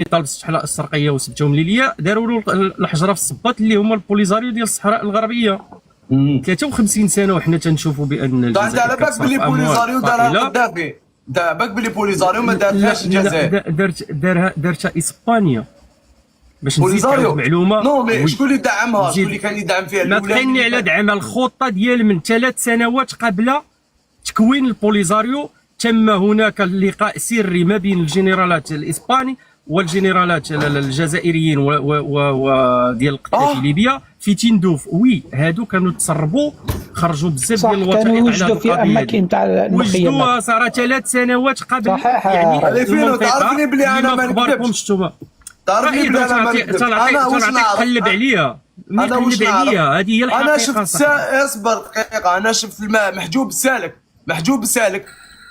طالب الصحراء الشرقيه وسبتهم ليا، داروا له الحجره في الصباط اللي هما البوليزاريو ديال الصحراء الغربيه. 53 سنه وحنا تنشوفوا بان انت على بالك بلي بوليزاريو دارها القذافي؟ انت على بالك بلي بوليزاريو ما دارتهاش الجزائر؟ دارتها اسبانيا باش نزيد معلومه. نو مي شكون اللي دعمها؟ شكون اللي كان يدعم فيها؟ ما تخيلني على دعمها. الخطه ديال من 3 سنوات قبل تكوين البوليزاريو تم هناك اللقاء سري ما بين الجنرالات الاسباني والجنرالات الجزائريين وديال القذافي في ليبيا في تندوف. وي هادو كانوا تسربوا، خرجوا بزاف ديال الوثائق على وجدوا في اماكن تاع المخيمات، وجدوها صار 3 سنوات قبل. صحيح. يعني تعرفني بلي انا ما نكذبش. تعرفني بلي انا ما نكذبش. انا واش نعرف؟ قلب عليا، انا واش نعرف؟ هذه هي الحقيقه. انا شفت اصبر دقيقه، انا شفت محجوب السالك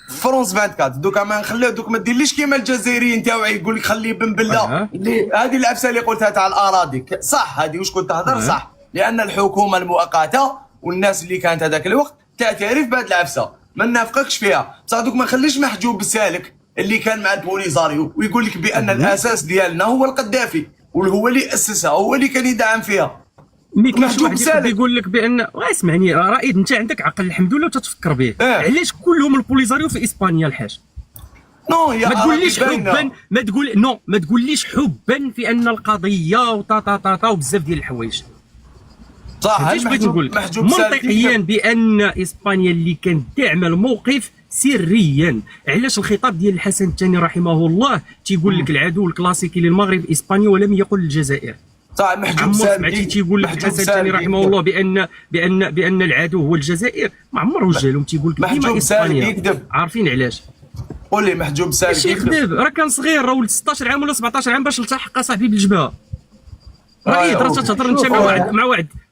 في فرونس 24. دوكا ما نخليو، دوك ما ديرليش كيما الجزائريين تاوعي يقول لك خليه بن بله. هذه العفسه اللي قلتها تاع الاراضي صح، هذه واش كنت تهضر صح، لان الحكومه المؤقته والناس اللي كانت هذاك الوقت تعترف بهذه العفسه، ما نافقكش فيها. بصح دوك ما نخليش محجوب السالك اللي كان مع البوليزاريو ويقول لك بان الاساس ديالنا هو القذافي وهو اللي اسسها، هو اللي كان يدعم فيها. مي كاين واحد يقول لك بان اسمعني رائد، انت عندك عقل الحمد لله وتتفكر به. علاش كلهم البوليزاريو في اسبانيا الحاج؟ نو يا ما تقوليش حبا، ما تقوليش حبا في ان القضيه وطا وبزاف ديال الحوايج. صح، علاش بغيت نقول لك منطقيا بان اسبانيا اللي كانت داعمه الموقف سريا. علاش الخطاب ديال الحسن الثاني رحمه الله تيقول لك العدو الكلاسيكي للمغرب اسبانيا ولم يقل الجزائر؟ صح، محجوب سامي تيقول لك الحسن الثاني رحمه الله بان العدو هو الجزائر. ما عمر وجههم تيقول لك محجوب سامي يكذب. عارفين علاش؟ قول لي محجوب سامي يكذب. راه كان صغير، راه ولد 16 عام ولا 17 عام باش التحق صاحبي بالجبهه. راه تهضر انت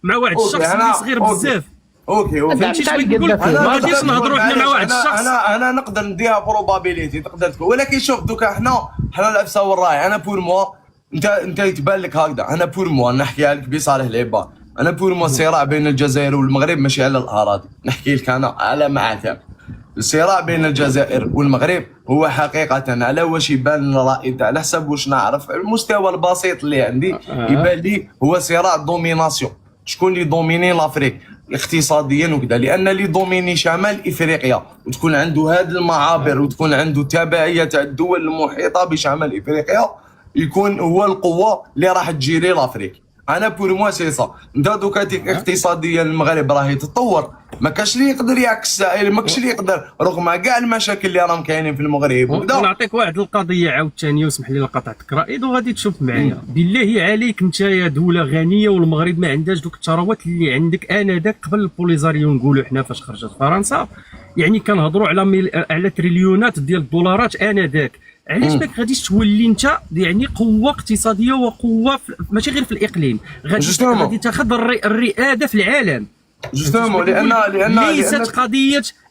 مع واحد الشخص اللي صغير بزاف. اوكي فهمتي اش بغيت نقول لك؟ ما غاديش نهضروا حنا مع واحد الشخص. انا نقدر نديها بروبابيليتي تقدر تكون، ولكن شوف دوكا حنا العفسه والراي. انا بور موا انت يتبان لك هكذا، انا بور موا نحكيها لك بصالح العباد. انا بور موا الصراع بين الجزائر والمغرب ماشي على الاراضي، نحكي لك انا على معاتب. الصراع بين الجزائر والمغرب هو حقيقه على واش يبان الراي على حسب واش نعرف المستوى البسيط اللي عندي يبان لي هو صراع دوميناسيون. شكون اللي دوميني لافريك اقتصاديا وكذا، لان اللي دوميني شمال افريقيا وتكون عنده هذه المعابر وتكون عنده تبعيه تاع الدول المحيطه بشمال افريقيا يكون هو القوه اللي راح تجيري لافريك. انا بور موا سي سا. انت دوكا اقتصاديا المغرب راهي تطور، ما كاش اللي يقدر يعكس، ما كاش اللي يقدر رغم كاع المشاكل اللي راهم كاينين في المغرب. ونعطيك واحد القضيه عاوتاني واسمح لي قطعتك رائد وغادي تشوف معايا. بالله عليك انت يا دوله غنيه والمغرب ما عندهاش دوك الثروات اللي عندك انذاك قبل البوليزاريو. نقولوا حنا فاش خرجت فرنسا يعني كنهضروا على تريليونات ديال الدولارات انذاك. علاش ما غاديش تولي انت يعني قوه اقتصاديه وقوه ماشي غير في الاقليم، غادي تاخذ الرئاده في العالم؟ جوستومون لان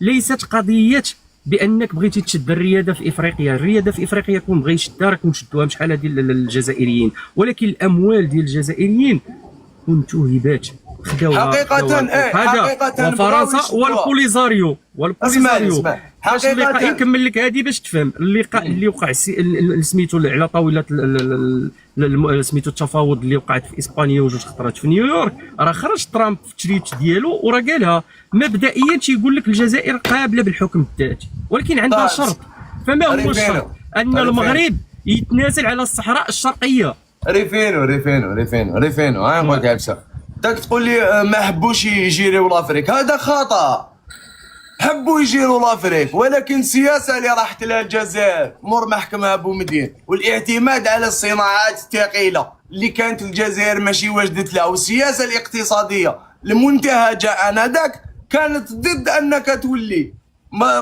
ليست قضيه بانك بغيتي تشد الرياده في افريقيا. الرياده في افريقيا كون بغى يشدها راكم تشدوها بشحال ديال الجزائريين، ولكن الاموال ديال الجزائريين انتهبات خداوها حقيقه وفرنسا والبوليزاريو حقيقه. نكمل لك هذه باش تفهم. اللقاء اللي وقع سميتو على طاوله سميتو التفاوض اللي وقعت في اسبانيا وجوج خطرات في نيويورك، راه خرج ترامب في التريت ديالو وراه قالها مبدئيا تيقول لك الجزائر قابله بالحكم الذاتي ولكن عندها شرط. فما هو الشرط؟ ان المغرب يتنازل على الصحراء الشرقيه. ريفينو ها نقول لك عفسه. داك تقول لي ما حبوش يجيريو لافريك، هذا خطا. حبوا يجيروا لافريك ولكن السياسه اللي راحت لها الجزائر مور محكمه بومدين والاعتماد على الصناعات الثقيله اللي كانت الجزائر ماشي واجدت لها، والسياسه الاقتصاديه المنتهجه انذاك كانت ضد انك تولي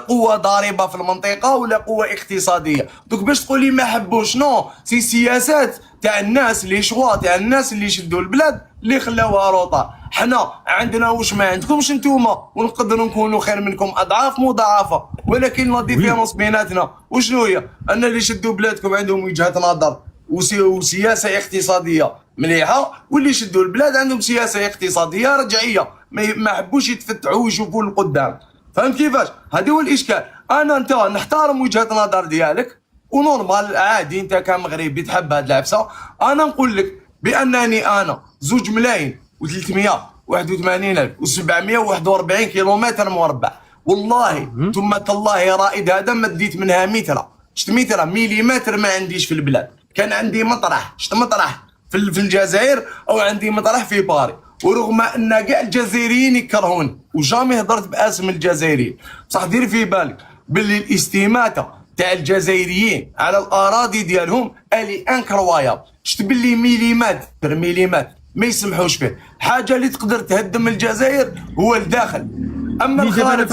قوه ضاربه في المنطقه ولا قوه اقتصاديه. دوك باش تقولي ما حبوش، نو سي سياسات تاع الناس اللي شوا تاع الناس اللي شدوا البلاد اللي خلاوها روطه. حنا عندنا واش ما عندكمش نتوما ونقدروا نكونوا خير منكم اضعاف مضاعفه، ولكن لا ديفيرونس بيناتنا وشنو هي؟ ان اللي شدوا بلادكم عندهم وجهه نظر وسياسه اقتصاديه مليحه، واللي شدوا البلاد عندهم سياسه اقتصاديه رجعيه ما حبوش يتفتحوا ويشوفوا لقدام. فهمت كيفاش؟ هذا هو الاشكال. انت نحترم وجهه النظر ديالك ونورمال عادي انت كمغربي تحب هاد العفسه. انا نقول لك بانني انا 2 ملايين و381 الف و741 كيلومتر مربع، والله ثم تالله يا رائد هذا ما ديت منها متره، شفت متره مليمتر ما عنديش في البلاد. كان عندي مطرح، شفت مطرح في الجزائر او عندي مطرح في باري، ورغم ان كاع الجزائريين يكرهوني وجامي هضرت باسم الجزائريين، بصح دير في بالك باللي الاستماته تاع الجزائريين على الاراضي ديالهم الي انكرويابل. شفت باللي مليمتر ما يسمحوش فيه. حاجه اللي تقدر تهدم الجزائر هو الداخل، اما الخارج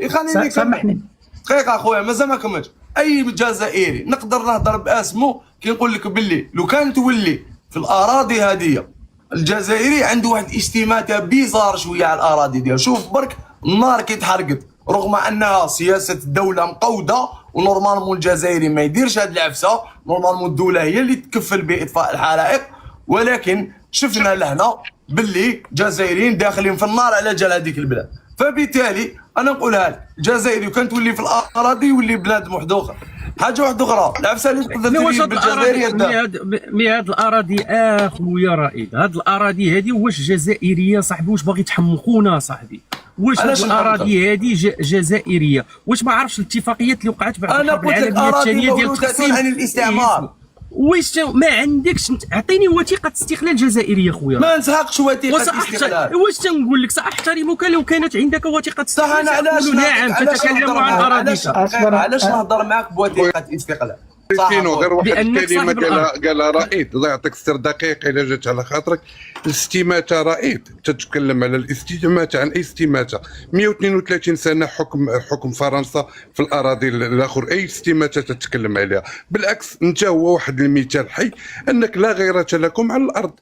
خليني سامحني دقيقه اخويا مازال ما كملتش. اي جزائري نقدر نهضر باسمه كي نقول لك باللي لو كان تولي في الاراضي هذه، الجزائري عنده واحد استماته بيزار شويه على الاراضي ديالو. شوف برك النار كي تحرقت، رغم انها سياسه الدوله مقوده ونورمالمون الجزائري ما يديرش هاد العفسه، نورمالمون الدوله هي اللي تكفل باطفاء الحرائق، ولكن شفنا لهنا باللي الجزائريين داخلين في النار على جال هذيك البلاد. فبالتالي انا نقولها لك الجزائري كان تولي في الاراضي يولي بلاد واحد اخر. حاجه واحده اخرى العفسه اللي تقدر تدير بالجزائر هاد الاراضي اخويا رائد، هاد الاراضي هادي واش جزائريه صاحبي؟ واش باغي تحمقونا صاحبي؟ واش هاد الاراضي هادي جزائريه؟ واش ما عرفش الاتفاقيات اللي وقعت بعد الحرب العالميه الثانيه ديال التقسيم عن الاستعمار؟ واش ما عندكش اعطيني وثيقه استقلال جزائريه خويا. ما نسحقش وثيقه استقلال. واش تنقول لك ساحترمك لو كانت عندك وثيقه استقلال. انا علاش نعم تتكلم عن اراضيك. علاش نهضر معاك بوثيقه استقلال؟ غير واحد الكلمه قالها رائد، الله يعطيك السر دقيق الا جات على خاطرك. الاستماته رائد تتكلم على الاستماته عن اي استماته. 132 سنه حكم فرنسا في الاراضي الاخر، اي استماته تتكلم عليها؟ بالعكس انت هو واحد المثال حي انك لا غيرة لكم على الارض.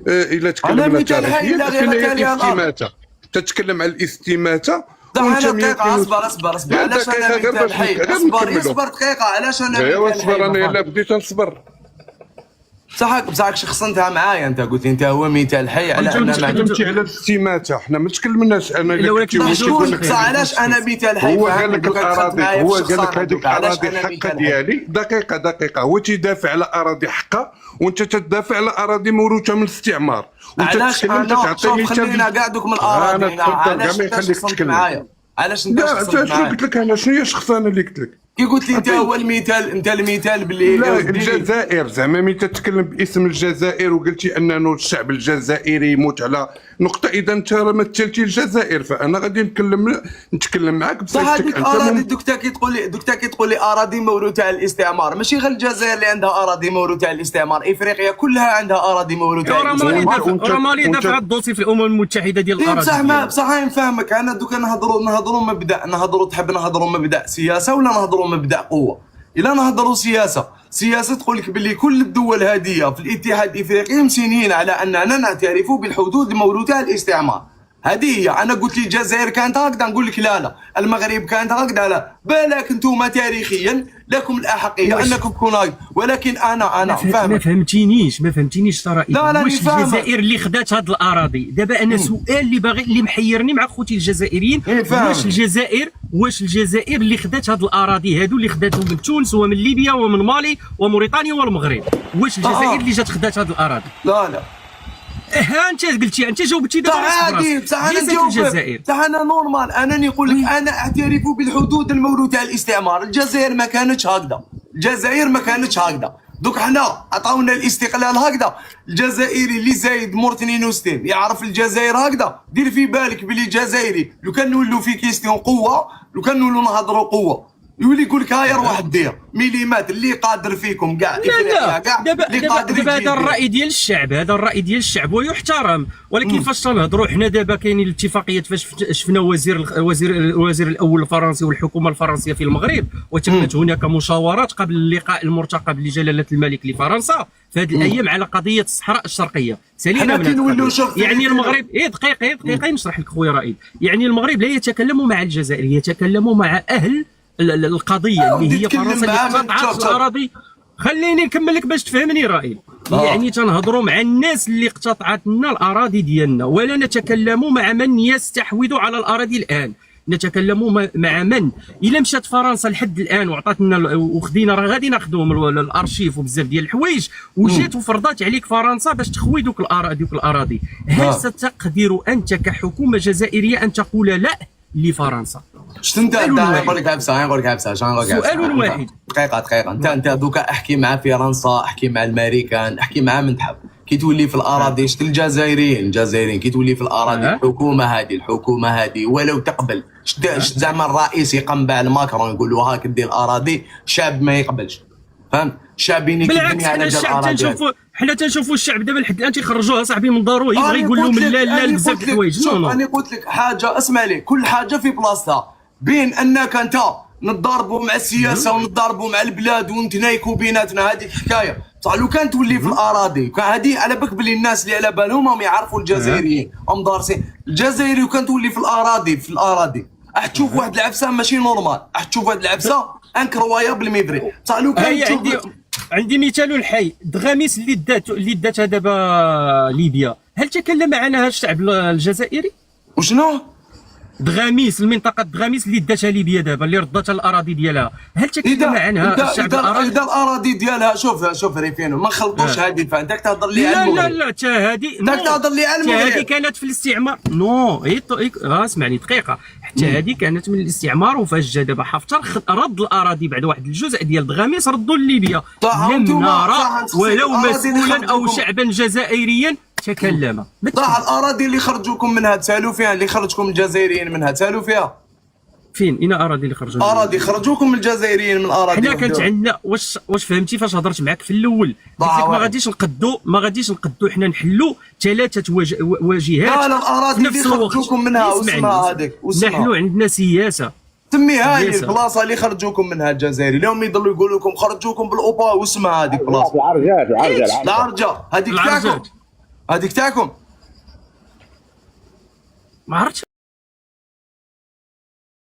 الا تكلمنا تاريخيا الاستماته تتكلم على الاستماته. دقيقة اصبر علاش انا مثال حي؟ اصبر دقيقة علاش انا مثال حي؟ ايوا اصبر انا الا بديت نصبر. بصحك شخصنتها معايا انت قلت انت هو مثال حي على ان ما تكلمتي على الاستماته، حنا ما تكلمناش. انا بصح علاش انا مثال حي؟ هو قال لك الاراضي، هو قال لك هذيك الاراضي حقه ديالي. دقيقه هو تيدافع على اراضي حقه وانت تدافع على اراضي موروثه من الاستعمار. علاش انا شوف خلينا كاع دوك من الاراضي، علاش انت تتكلم معايا؟ علاش انت شنو قلت لك انا؟ شنو هي الشخصانه اللي قلت لك؟ كي قلت لي انت هو المثال، انت المثال باللي لا الجزائر زعما ملي تتكلم باسم الجزائر وقلتي انه الشعب الجزائري يموت على نقطه، اذا انت مثلتي الجزائر، فانا غادي نتكلم معاك بصفتك انت. اراضي دوك كي تقول لي اراضي موروثه على الاستعمار، ماشي غير الجزائر اللي عندها اراضي موروثه على الاستعمار، افريقيا كلها عندها اراضي موروثه على الاستعمار. راه مالي دافع الدوسي في الامم المتحده ديال الاراضي. بصح نفهمك انا دوكا نهضروا مبدا، تحب نهضروا مبدا سياسه ولا نهضروا مبدا قوه؟ الا نهضروا سياسه تقول لك باللي كل الدول هذه في الاتحاد الافريقي مسينين على اننا نعترف بالحدود الموروثه على الاستعمار. هذه هي. انا قلت لي الجزائر كانت هكذا، نقول لك لا المغرب كانت هكذا، لا بالك انتم تاريخيا لكم الاحقيه انكم تكونوا هكذا، ولكن انا فاهم. ما فهمتينيش ترى. واش الجزائر اللي خدات هاد الاراضي؟ دابا انا سؤال اللي محيرني مع خوتي الجزائريين، واش الجزائر اللي خدات هاد الاراضي هادو اللي خداتهم من تونس ومن ليبيا ومن مالي وموريتانيا والمغرب، واش الجزائر اللي جات خدات هاد الاراضي؟ لا ها انت قلتي، انت جاوبتي دابا عادي. بصح انا نجاوبك، بصح انا نورمال، انا نقول لك انا اعترف بالحدود الموروثه على الاستعمار. الجزائر ما كانتش هكذا، دوك حنا عطاونا الاستقلال هكذا. الجزائري اللي زايد مور 62 يعرف الجزائر هكذا. دير في بالك بلي الجزائري لو كان نولوا في كيستيون قوه، لو كان نولوا نهضروا قوه، يولي يقول لك هاي روح دير مليمات اللي قادر فيكم كاع. لا دابا هذا الراي ديال الشعب، ويحترم، ولكن فاش تنهضروا حنا دابا كاينين الاتفاقيات. فاش شفنا الوزير الاول الفرنسي والحكومه الفرنسيه في المغرب، وتمت هناك مشاورات قبل اللقاء المرتقب لجلاله الملك لفرنسا في هذه الايام على قضيه الصحراء الشرقيه. سالينا من يعني المغرب دقيقه نشرح لك خويا رائد. يعني المغرب لا يتكلم مع الجزائر، يتكلم مع اهل القضيه اللي هي فرنسا اللي قطعت الاراضي. خليني نكمل لك باش تفهمني رائد. يعني تنهضروا مع الناس اللي اقتطعت لنا الاراضي ديالنا، ولا نتكلم مع من يستحوذ على الاراضي الان. نتكلم مع من؟ الا مشات فرنسا لحد الان وعطاتنا وخدينا راه غادي ناخذوهم الارشيف وبزاف ديال الحوايج، وجات وفرضات عليك فرنسا باش تخوي دوك الاراضي، هل ستقدر انت كحكومه جزائريه ان تقول لا لفرنسا؟ شفت انت نقول لك عبسه سؤال واحد. دقيقه انت دوكا احكي مع فرنسا، احكي مع الامريكان، احكي مع من تحب، كي تولي في الاراضي شفت الجزائريين كي تولي في الاراضي الحكومه هذه ولو تقبل شفت زعما الرئيس يقنبع الماكرون يقول له هاك دير الاراضي، شعب ما يقبلش، فهمت؟ شعبين بالعكس حنا تنشوفوا الشعب دابا لحد الان تيخرجوها صاحبي من دارو يبغي يقول لهم لا بزاف د الحوايج. انا قلت لك حاجه، اسمع لي، كل حاجه في بلاصتها، بين انك انت نضربوا مع السياسه ونضربوا مع البلاد ونتنايكوا بيناتنا، هذه حكايه صح. لو كان تولي في الاراضي هذه على بالك بلي الناس اللي على بالهم هم يعرفوا الجزائريين هم دارسين الجزائري، وكان تولي في الاراضي راح تشوف واحد العفسه ماشي نورمال، راح تشوف واحد العفسه انكرويابل ميفري صح. لو كان عندي مثال الحي دغاميس اللي داتها دابا ليبيا، هل تكلم عنها الشعب الجزائري؟ وشنو؟ دغاميس، المنطقه دغاميس اللي داتها ليبيا دابا اللي رداتها الاراضي ديالها، هل تكلم عنها الشعب العربي؟ اذا الاراضي ديالها شوف ريفينو ما نخلطوش هذه، فانت تهضر لي على المغرب. لا حتى هذه تهضر لي على المغرب، هذه كانت في الاستعمار. اسمعني دقيقه، حتى هذه كانت من الاستعمار، وفاش جا دابا حفتر رد الاراضي بعد واحد الجزء ديال دغاميس ردوا لليبيا. لم نرى ولو مسؤولا او شعبا جزائريا تكلم. صح الاراضي اللي خرجوكم منها تسالوا فيها، اللي خرجكم الجزائريين منها تسالوا فيها. فين؟ اين اراضي اللي خرجوا؟ اراضي خرجوكم من الجزائريين من الاراضي. حنا كانت عندنا واش فهمتي فاش هضرت معاك في الاول؟ قلت لك ما غاديش نقدو حنا نحلوا 3 واجهات. لا الاراضي اللي خرجوكم منها واسمها هذيك، نحن عندنا سياسه سميها لي البلاصه اللي خرجوكم منها الجزائري، اليوم يضلوا يقولوا لكم خرجوكم بالاوبا واسمها هذيك البلاصه. العرجه هذيك تاعكم، ما عرفتش.